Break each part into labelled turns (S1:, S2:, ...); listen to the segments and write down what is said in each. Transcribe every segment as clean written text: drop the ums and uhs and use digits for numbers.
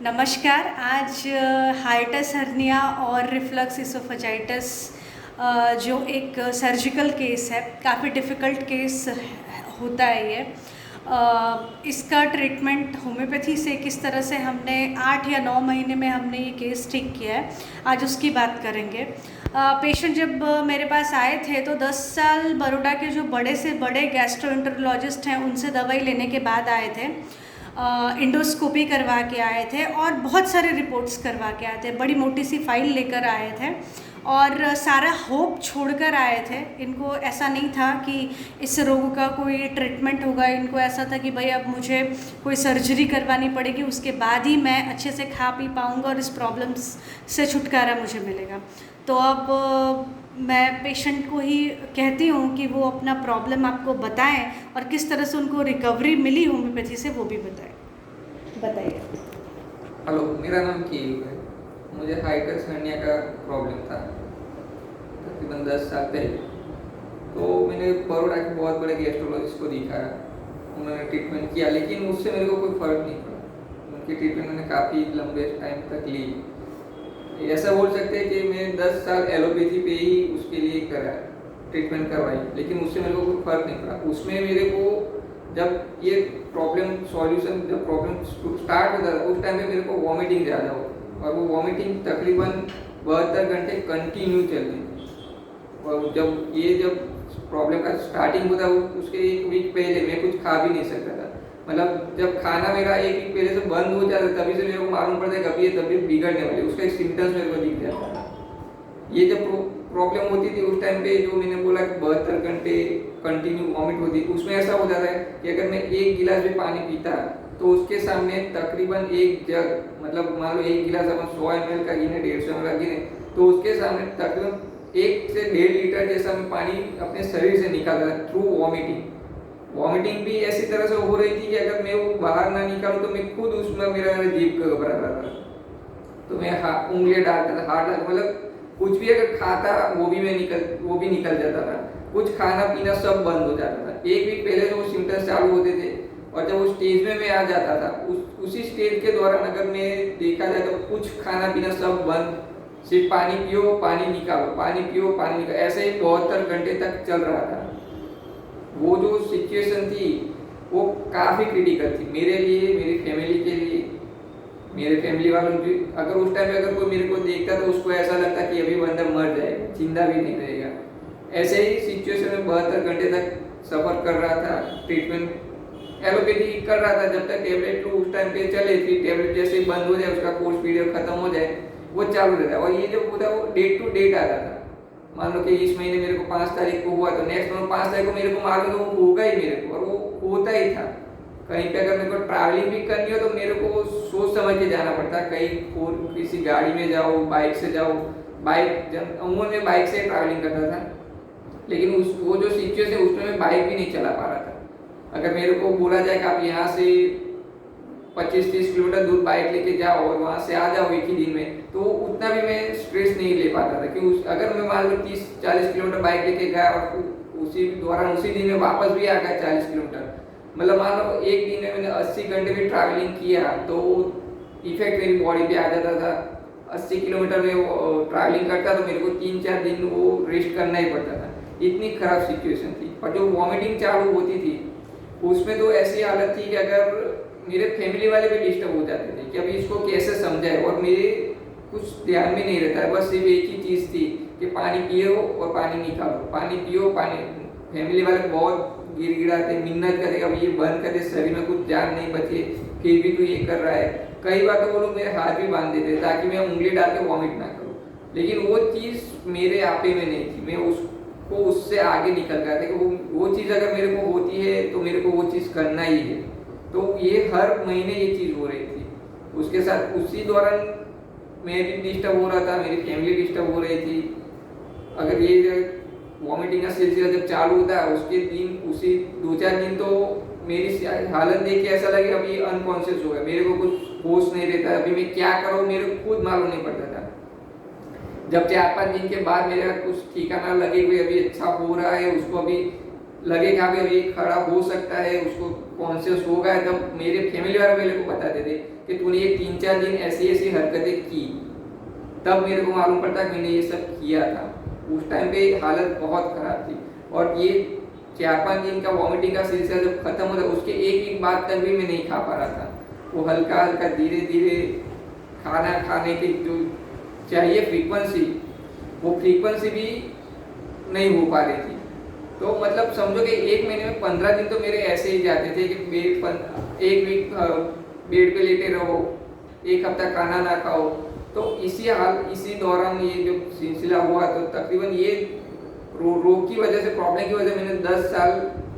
S1: नमस्कार। आज hiatus hernia और रिफ्लक्स इसोफेजाइटिस जो एक सर्जिकल केस है, काफ़ी डिफ़िकल्ट केस होता है ये। इसका ट्रीटमेंट होम्योपैथी से किस तरह से हमने 8 या 9 महीने में हमने ये केस ठीक किया है, आज उसकी बात करेंगे। पेशेंट जब मेरे पास आए थे तो 10 साल बड़ौदा के जो बड़े से बड़े गैस्ट्रोएंटरोलॉजिस्ट हैं उनसे दवाई लेने के बाद आए थे। इंडोस्कोपी करवा के आए थे और बहुत सारे रिपोर्ट्स करवा के आए थे, बड़ी मोटी सी फाइल लेकर आए थे और सारा होप छोड़कर आए थे। इनको ऐसा नहीं था कि इस रोग का कोई ट्रीटमेंट होगा, इनको ऐसा था कि भाई अब मुझे कोई सर्जरी करवानी पड़ेगी, उसके बाद ही मैं अच्छे से खा पी पाऊँगा और इस प्रॉब्लम्स से छुटकारा मुझे मिलेगा। तो अब मैं पेशेंट को ही कहती हूँ कि वो अपना प्रॉब्लम आपको बताएं और किस तरह से उनको रिकवरी मिली होम्योपैथी से वो भी बताइए।
S2: हेलो, मेरा नाम केयू है। मुझे हाइटस हर्निया का प्रॉब्लम था तकरीबन 10 साल पहले। तो मैंने बड़ौदा के बहुत बड़े गैस्ट्रोलॉजिस्ट को दिखाया, उन्होंने ट्रीटमेंट किया, लेकिन उससे मेरे को कोई फ़र्क नहीं पड़ा। उनकी ट्रीटमेंट मैंने काफ़ी लंबे टाइम तक ली। ऐसा बोल सकते हैं कि मैं 10 साल एलोपैथी पे ही उसके लिए करा ट्रीटमेंट करवाई, लेकिन उससे मेरे को कोई फ़र्क नहीं पड़ा। उसमें मेरे को जब ये प्रॉब्लम सॉल्यूशन जब प्रॉब्लम स्टार्ट होता था उस टाइम पे मेरे को वॉमिटिंग ज़्यादा होती, और वो वॉमिटिंग तकरीबन 72 घंटे कंटिन्यू चलती थी। और जब प्रॉब्लम का स्टार्टिंग होता उसके एक वीक पहले मैं कुछ खा भी नहीं सकता था। मतलब जब खाना मेरा एक वीक पहले से बंद हो जाता तभी से मेरे को मालूम पड़ता है कभी ये तबीयत बिगड़ने वाली, उसका एक सिम्टम्स मेरे को दिख जाता था। ये जब प्रॉब्लम होती थी उस टाइम पे जो मैंने बोला कि 72 घंटे कंटिन्यू वॉमिट होती, उसमें ऐसा हो जाता है कि अगर मैं एक गिलास भी पानी पीता तो उसके सामने तकरीबन एक जग, मतलब मान लो एक गिलास अपन 100 ml का गिने, 150 ml का गिने, तो उसके सामने तकरीबन 1 से 1.5 लीटर जैसा मैं पानी अपने शरीर से निकालता था थ्रू वॉमिटिंग। वॉमिटिंग भी ऐसी तरह से हो रही थी कि अगर मैं वो बाहर ना निकालूं तो मैं खुद उसमें मेरा जीभ घबरा रहा था। तो मैं उंगलियां डालता था, हाथ डालता, मतलब कुछ भी अगर खाता वो भी निकल जाता था। कुछ खाना पीना सब बंद हो जाता था। एक वीक पहले जो सिम्टम्स चालू होते थे और जब उस स्टेज में मैं आ जाता था, उसी स्टेज के दौरान अगर मैं देखा जाए तो कुछ खाना पीना सब बंद, सिर्फ पानी पियो पानी निकालो, पानी पियो पानी निकालो, ऐसे ही 72 घंटे तक चल रहा था। वो जो सिचुएशन थी वो काफ़ी क्रिटिकल थी मेरे लिए, मेरी फैमिली के लिए। मेरे फैमिली वालों की अगर उस टाइम पे अगर कोई मेरे को देखता तो उसको ऐसा लगता कि अभी बंदा मर जाएगा, जिंदा भी नहीं रहेगा। ऐसे ही सिचुएशन में 72 घंटे तक सफ़र कर रहा था। ट्रीटमेंट एलोपैथी कर रहा था जब तक टेबलेट तो उस टाइम पे चले, फिर टेबलेट जैसे ही बंद हो जाए, उसका कोर्स पीरियड खत्म हो जाए, वो चालू रहता है। और ये जब होता है वो डेट टू डेट आता था। मान लो कि इस महीने मेरे को 5 तारीख को हुआ तो नेक्स्ट मंथ 5 तारीख को मेरे को मालूम तो वो होगा ही मेरे को, और वो होता ही था। कहीं पे अगर मेरे को ट्रैवलिंग भी करनी हो तो मेरे को सोच समझ के जाना पड़ता। कहीं किसी गाड़ी में जाओ, बाइक से जाओ, अमूमन में बाइक से ट्रैवलिंग करता था, लेकिन वो जो सिचुएशन है उसमें मैं बाइक भी नहीं चला पा रहा था। अगर मेरे को बोला जाए कि आप यहाँ से 25-30 किलोमीटर दूर बाइक लेके जाओ और वहाँ से आ जाओ एक ही दिन में, तो उतना भी मैं स्ट्रेस नहीं ले पाता था। कि अगर मैं मान लो 30-40 किलोमीटर बाइक लेके गया और उसी दौरान उसी दिन में वापस भी आ गया 40 किलोमीटर, मतलब मान लो एक दिन में मैंने 80 घंटे भी ट्रैवलिंग किया तो इफेक्ट मेरी बॉडी पे आ जाता था। 80 किलोमीटर में ट्रैवलिंग करता तो मेरे को 3-4 दिन वो रेस्ट करना ही पड़ता था। इतनी खराब सिचुएशन थी। और जो वॉमिटिंग चालू होती थी उसमें तो ऐसी हालत थी कि अगर मेरे फैमिली वाले भी डिस्टर्ब हो जाते थे कि अभी इसको कैसे समझाए, और मेरे कुछ ध्यान में नहीं रहता है, बस सिर्फ एक ही चीज़ थी कि पानी पियो और पानी निकालो, पानी पियो पानी। फैमिली वाले बहुत गिड़गिड़ाते, मिन्नत करते, अब ये बंद कर दे, शरीर में कुछ जान नहीं बचे, फिर भी तू ये कर रहा है। कई बार तो वो लोग मेरे हाथ भी बांध देते ताकि मैं उंगली डाल के वॉमिट ना करूँ, लेकिन वो चीज़ मेरे आपे में नहीं थी। मैं उसको उससे आगे निकल गया था कि वो चीज़ अगर मेरे को होती है तो मेरे को वो चीज़ करना ही है। तो ये हर महीने ये चीज़ हो रही थी। उसके साथ उसी दौरान मैं भी डिस्टर्ब हो रहा था, मेरी फैमिली डिस्टर्ब हो रही थी। अगर ये वॉमिटिंग का सिलसिला जब चालू होता है उसके दिन उसी 2-4 दिन तो मेरी हालत देख के ऐसा लगे अभी अनकॉन्शियस हो गया, मेरे को कुछ होश नहीं रहता, अभी मैं क्या करूँ मेरे को खुद मालूम नहीं पड़ता था। जब 4-5 दिन के बाद मेरा कुछ ठिकाना लगे हुए अभी अच्छा हो रहा है, उसको अभी लगेगा अभी अभी खड़ा हो सकता है, उसको कॉन्शियस हो गया तब मेरे फैमिली वाले मेरे को बताते थे कि तूने ये 3-4 दिन ऐसी ऐसी हरकतें की, तब मेरे को मालूम पड़ता कि मैंने ये सब किया था। उस टाइम पे हालत बहुत खराब थी और ये 4-5 दिन का वॉमिटिंग का सिलसिला जब खत्म होता उसके एक बात तक भी मैं नहीं खा पा रहा था। वो हल्का हल्का धीरे धीरे खाना खाने की जो चाहिए फ्रीक्वेंसी, वो फ्रीक्वेंसी भी नहीं हो पा रही थी। तो मतलब समझो कि 1 महीने में 15 दिन तो मेरे ऐसे ही जाते थे कि एक वीक बेड पे लेटे रहो, 1 हफ्ता खाना ना खाओ। तो इसी दौरान ये जो सिलसिला हुआ तो तकरीबन ये रोग की वजह से, प्रॉब्लम की वजह से मैंने 10 साल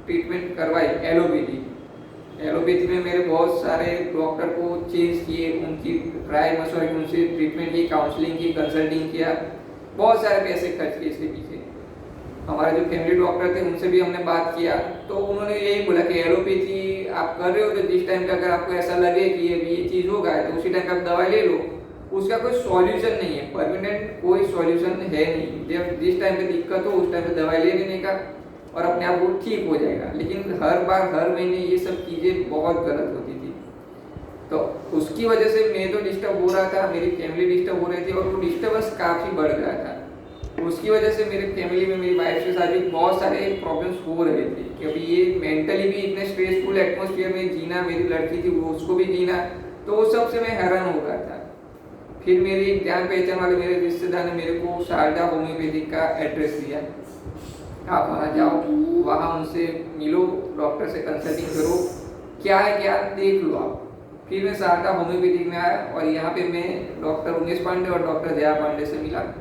S2: ट्रीटमेंट करवाई एलोपैथी में। मेरे बहुत सारे डॉक्टर को चेंज किए, उनकी राय मशवरे की, उनसे ट्रीटमेंट की, काउंसलिंग की, कंसल्टिंग किया, बहुत सारे पैसे खर्च किए इसके पीछे। हमारे जो फैमिली डॉक्टर थे उनसे भी हमने बात किया तो उन्होंने यही बोला कि एलोपैथी आप कर रहे हो तो जिस टाइम पे अगर आपको ऐसा लगे कि ये चीज़ होगा तो उसी टाइम पे आप दवाई ले लो, उसका कोई सॉल्यूशन नहीं है, परमानेंट कोई सॉल्यूशन है नहीं। जब जिस टाइम पे दिक्कत हो उस टाइम पे दवाई ले लेने का और अपने आप वो ठीक हो जाएगा। लेकिन हर बार हर महीने ये सब चीज़ें बहुत गलत होती थी, तो उसकी वजह से मैं तो डिस्टर्ब हो रहा था, मेरी फैमिली डिस्टर्ब हो रही थी और वो डिस्टर्बेंस काफ़ी बढ़ गया था। उसकी वजह से मेरे फैमिली में मेरी वाइफ के साथ भी बहुत सारे प्रॉब्लम्स हो रहे थे क्योंकि ये मेंटली भी इतने स्ट्रेसफुल एटमॉस्फेयर में जीना, मेरी लड़की थी वो उसको भी जीना, तो वो सबसे मैं हैरान हो गया था। फिर मेरी जान पहचान वाले मेरे रिश्तेदार ने मेरे को शारदा होम्योपैथिक का एड्रेस दिया, आप वहाँ जाओ, वहाँ उनसे मिलो, डॉक्टर से कंसल्टिंग करो, क्या है क्या देख लो आप। फिर मैं शारदा होम्योपैथिक में आया और यहाँ पे मैं डॉक्टर उमेश पांडे और डॉक्टर जया पांडे से मिला।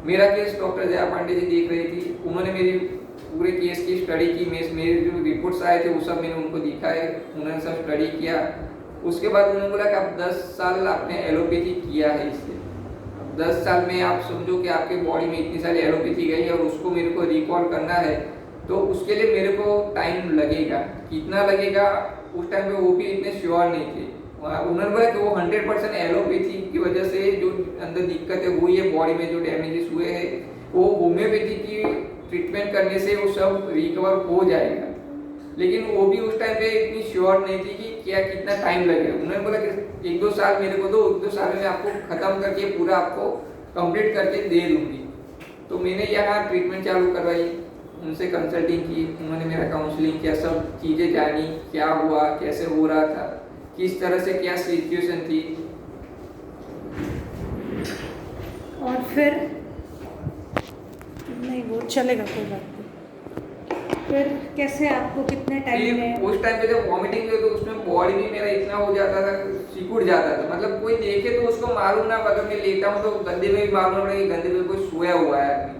S2: मेरा केस डॉक्टर जया पांडे जी देख रही थी, उन्होंने मेरी पूरे केस की स्टडी की, मेरे जो रिपोर्ट्स आए थे वो सब मैंने उनको दिखाए, उन्होंने सब स्टडी किया। उसके बाद उन्होंने बोला कि आप 10 साल आपने एलोपैथी किया है, इसलिए अब 10 साल में आप समझो कि आपके बॉडी में इतनी सारी एलोपैथी गई और उसको मेरे को रिकॉल करना है तो उसके लिए मेरे को टाइम लगेगा। कितना लगेगा उस टाइम पे वो भी इतने श्योर नहीं थे। उन्होंने बोला कि वो 100% एलोपैथी की वजह से जो अंदर दिक्कतें हुई है, बॉडी में जो डैमेजेस हुए हैं, वो होम्योपैथी की ट्रीटमेंट करने से वो सब रिकवर हो जाएगा। लेकिन वो भी उस टाइम पे इतनी श्योर नहीं थी कि क्या कितना टाइम लगेगा। उन्होंने बोला कि 1-2 साल मेरे को दो, 1-2 साल में आपको ख़त्म करके पूरा आपको कंप्लीट करके दे दूँगी। तो मैंने यहाँ ट्रीटमेंट चालू करवाई, उनसे कंसल्टिंग की, उन्होंने मेरा काउंसलिंग किया, सब चीज़ें जानी, क्या हुआ, कैसे हो रहा था, किस तरह से क्या सिचुएशन थी।
S1: और फिर नहीं वो चलेगा, कोई बात नहीं। फिर कैसे आपको कितने टाइम में?
S2: उस टाइम पे जब वॉमिटिंग हुई तो उसमें बॉडी भी मेरा इतना हो जाता था, सिकुड़ जाता था, मतलब कोई देखे तो उसको मालूम ना, अगर मैं लेटा हूँ तो गंदे में भी मालूम पड़ेगा कि गंदे में कोई सोया हुआ है आदमी।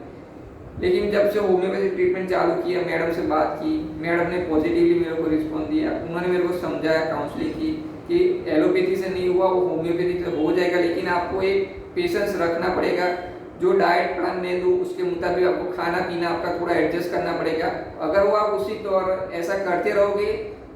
S2: लेकिन जब से होम्योपैथी ट्रीटमेंट चालू किया, मैडम से बात की, मैडम ने पॉजिटिवली मेरे को रिस्पॉन्स दिया, उन्होंने मेरे को समझाया, काउंसलिंग की कि एलोपैथी से नहीं हुआ, वो होम्योपैथी से हो जाएगा, लेकिन आपको एक पेशेंस रखना पड़ेगा। जो डाइट प्लान दे दूँ उसके मुताबिक आपको खाना पीना आपका थोड़ा एडजस्ट करना पड़ेगा। अगर वो आप उसी तौर ऐसा करते रहोगे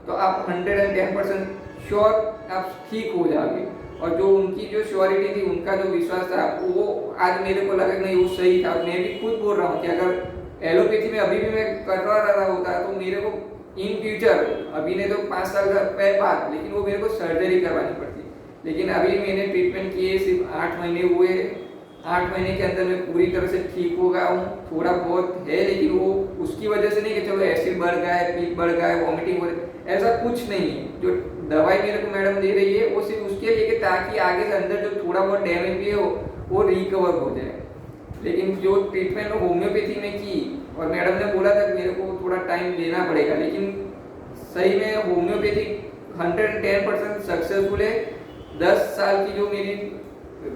S2: तो आप 110% श्योर आप ठीक हो जाओगे। और जो उनकी जो श्योरिटी थी, उनका जो विश्वास था, वो आज मेरे को लगा नहीं वो सही था। मैं भी खुद बोल रहा हूँ कि अगर एलोपैथी में अभी भी मैं करवा रहा होता तो मेरे को इन फ्यूचर, अभी नहीं तो 5 साल बाद, लेकिन वो मेरे को सर्जरी करवानी पड़ती। लेकिन अभी मैंने ट्रीटमेंट किए, सिर्फ 8 महीने हुए, 8 महीने के अंदर मैं पूरी तरह से ठीक हो गया हूँ। थोड़ा बहुत है लेकिन वो उसकी वजह से नहीं कि चलो एसिड बढ़ गया है, पीक बढ़ गया है, वॉमिटिंग हो रही है, ऐसा कुछ नहीं है। जो दवाई मेरे को मैडम दे रही है वो सिर्फ उसके लिए कि ताकि आगे से अंदर जो थोड़ा बहुत डैमेज भी हो वो रिकवर हो जाए। लेकिन जो ट्रीटमेंट होम्योपैथी में की और मैडम ने बोला था कि मेरे को थोड़ा टाइम लेना पड़ेगा, लेकिन सही में होम्योपैथी 110% सक्सेसफुल है। 10 साल की जो मेरी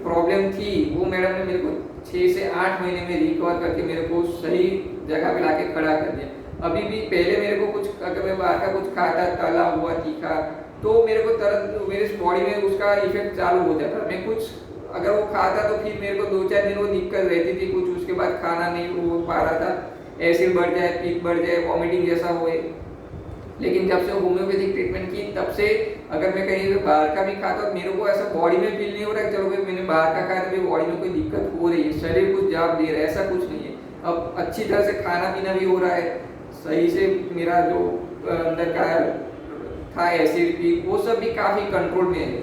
S2: प्रॉब्लम थी वो मैडम ने मेरे को 6 से 8 महीने में रिकवर करके मेरे को सही जगह पे लाके खड़ा कर दिया। अभी भी पहले मेरे को कुछ, अगर मैं बाहर का कुछ खाता, तला हुआ, तीखा, तो मेरे को तुरंत मेरे बॉडी में उसका इफेक्ट चालू हो जाता। मैं कुछ अगर वो खाता तो फिर मेरे को 2-4 दिन वो दिक्कत रहती थी कुछ, उसके बाद खाना नहीं हो पा रहा था, एसिड बढ़ जाए, पीक बढ़ जाए, वॉमिटिंग जैसा हुए। लेकिन जब से होम्योपैथिक ट्रीटमेंट की तब से अगर मैं कहीं बाहर का भी खाता तो मेरे को ऐसा बॉडी में फील नहीं हो रहा कि चलो भाई मैंने बाहर का खाया तो मेरी बॉडी में कोई दिक्कत हो रही है, शरीर कुछ जवाब दे रहा है, ऐसा कुछ नहीं है। अब अच्छी तरह से खाना पीना भी हो रहा है, सही से मेरा जो अंदर का था एसिड भी, वो सब भी काफ़ी कंट्रोल में है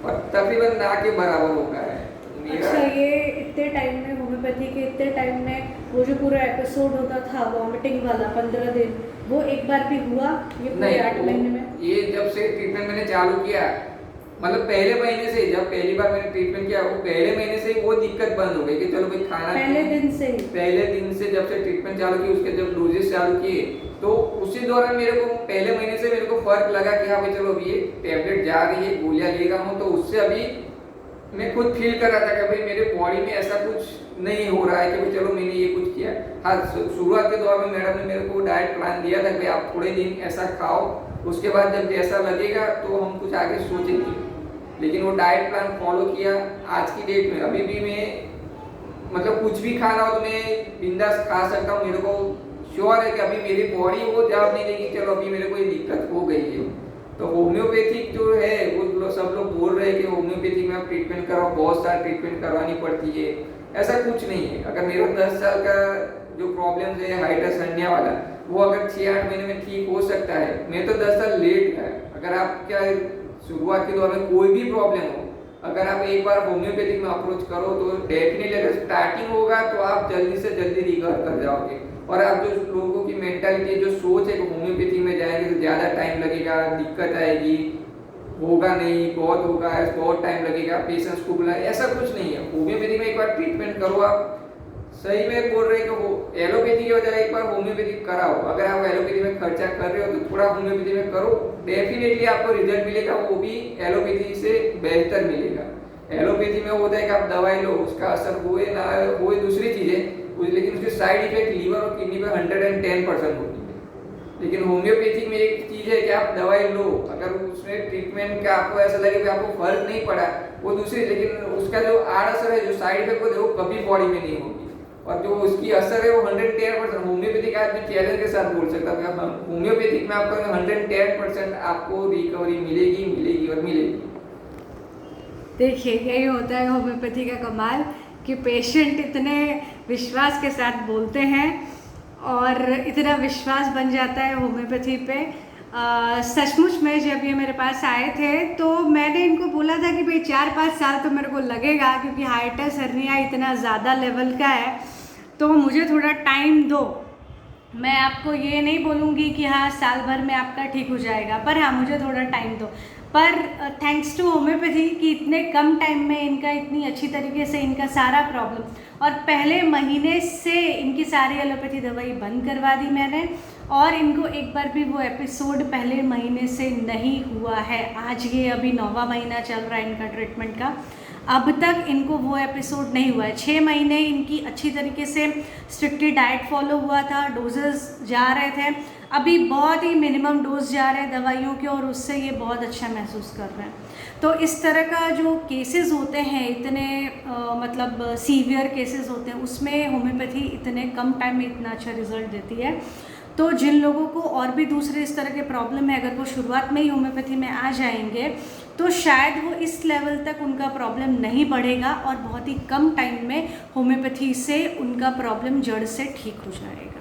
S2: और तकरीबन ना के बराबर हो गया है मेरा।
S1: अच्छा, ये इतने टाइम में होम्योपैथी के इतने टाइम में वो जो पूरा एपिसोड होता था वॉमिटिंग वाला 15 दिन, वो एक बार भी हुआ ये पूरे
S2: नहीं,
S1: 8 महीने में?
S2: ये जब से ट्रीटमेंट मैंने चालू किया, मतलब पहले महीने से, जब पहली बार मैंने ट्रीटमेंट किया वो पहले महीने से ही वो दिक्कत बंद हो गई कि चलो भाई खाना
S1: पहले दिन से ही?
S2: पहले दिन से जब से ट्रीटमेंट चालू की, उसके जब डोजेस चालू किए तो उसी दौरान मेरे को पहले महीने से मेरे को फर्क लगा कि हाँ भाई चलो अभी ये टैबलेट जा रही है, गोलियां ले रहा हूँ, तो उससे अभी मैं खुद फील कर रहा था कि भाई मेरे बॉडी में ऐसा कुछ नहीं हो रहा है कि भाई चलो मैंने ये कुछ किया। हाँ, शुरुआत के दौर में मैडम ने मेरे को डाइट प्लान दिया था कि आप थोड़े दिन ऐसा खाओ, उसके बाद जब जैसा लगेगा तो हम कुछ आगे सोचेंगे, लेकिन वो डाइट प्लान फॉलो किया। आज की डेट में अभी भी मैं मतलब कुछ भी खाना हो तो मैं बिंदास खा सकता हूँ, मेरे को श्योर है कि अभी मेरी बॉडी वो जवाब नहीं देगी चलो अभी मेरे को ये दिक्कत हो गई है। तो होम्योपैथिक जो है वो सब लोग बोल रहे हैं कि होम्योपैथिक में आप ट्रीटमेंट कराओ, बहुत सारा ट्रीटमेंट करवानी पड़ती है, ऐसा कुछ नहीं है। अगर मेरा 10 साल का जो प्रॉब्लम है हाइटस हर्निया वाला, वो अगर 6-8 महीने में ठीक हो सकता है, मैं तो 10 साल लेट है। अगर आप क्या शुरुआत के दौर में कोई भी प्रॉब्लम हो, अगर आप एक बार होम्योपैथिक में अप्रोच करो तो डेफिनेटली अगर स्टार्टिंग होगा तो आप जल्दी से जल्दी रिकवर कर जाओगे। और आप जो लोगों की मेंटालिटी, जो सोच है कि होम्योपैथी में जाएंगे तो ज़्यादा टाइम लगेगा, दिक्कत आएगी, होगा नहीं, बहुत होगा, बहुत टाइम लगेगा, पेशेंस को बुला, ऐसा कुछ नहीं है। होम्योपैथी में एक बार ट्रीटमेंट करो, आप सही में बोल रहे कि वो एलोपैथी की बजाय एक बार होम्योपैथी कराओ। अगर आप एलोपैथी में खर्चा कर रहे हो तो थोड़ा होम्योपैथी में करो, डेफिनेटली आपको रिजल्ट मिलेगा, वो भी एलोपैथी से बेहतर मिलेगा। एलोपैथी में होता है कि आप दवाई लो, उसका असर हुए ना हुए दूसरी चीज़ है, लेकिन उसके साइड इफेक्ट लीवर और किडनी पे 110% होती है। लेकिन होम्योपैथी में एक चीज़ है कि आप दवाई लो, अगर उसमें ट्रीटमेंट का आपको ऐसा लगे कि आपको फर्क नहीं पड़ा वो दूसरी, लेकिन उसका जो आड़ असर है, जो साइड इफेक्ट होते हैं, वो कभी बॉडी में नहीं होगी, और जो उसकी असर है वो 110%। होम्योपैथिक आज मैं चैलेंज के साथ बोल सकता हूँ, होम्योपैथिक में आपको 110% आपको रिकवरी मिलेगी मिलेगी और मिलेगी।
S1: देखिए, यही होता है होम्योपैथी का कमाल कि पेशेंट इतने विश्वास के साथ बोलते हैं और इतना विश्वास बन जाता है होम्योपैथी पे। सचमुच में जब ये मेरे पास आए थे तो मैंने इनको बोला था कि भाई 4-5 साल तो मेरे को लगेगा, क्योंकि हाइटस हर्निया इतना ज़्यादा लेवल का है, तो मुझे थोड़ा टाइम दो। मैं आपको ये नहीं बोलूँगी कि हाँ साल भर में आपका ठीक हो जाएगा, पर हाँ मुझे थोड़ा टाइम दो। पर थैंक्स टू होम्योपैथी कि इतने कम टाइम में इनका इतनी अच्छी तरीके से इनका सारा प्रॉब्लम, और पहले महीने से इनकी सारी एलोपैथी दवाई बंद करवा दी मैंने, और इनको एक बार भी वो एपिसोड पहले महीने से नहीं हुआ है। आज ये अभी 9वां महीना चल रहा है इनका ट्रीटमेंट का, अब तक इनको वो एपिसोड नहीं हुआ है। 6 महीने इनकी अच्छी तरीके से स्ट्रिक्टली डाइट फॉलो हुआ था, डोजेस जा रहे थे, अभी बहुत ही मिनिमम डोज जा रहे हैं दवाइयों के, और उससे ये बहुत अच्छा महसूस कर रहे हैं। तो इस तरह का जो केसेस होते हैं, इतने मतलब सीवियर केसेस होते हैं, उसमें होम्योपैथी इतने कम टाइम में इतना अच्छा रिजल्ट देती है। तो जिन लोगों को और भी दूसरे इस तरह के प्रॉब्लम है, अगर वो शुरुआत में ही होम्योपैथी में आ जाएंगे तो शायद वो इस लेवल तक उनका प्रॉब्लम नहीं बढ़ेगा, और बहुत ही कम टाइम में होम्योपैथी से उनका प्रॉब्लम जड़ से ठीक हो जाएगा।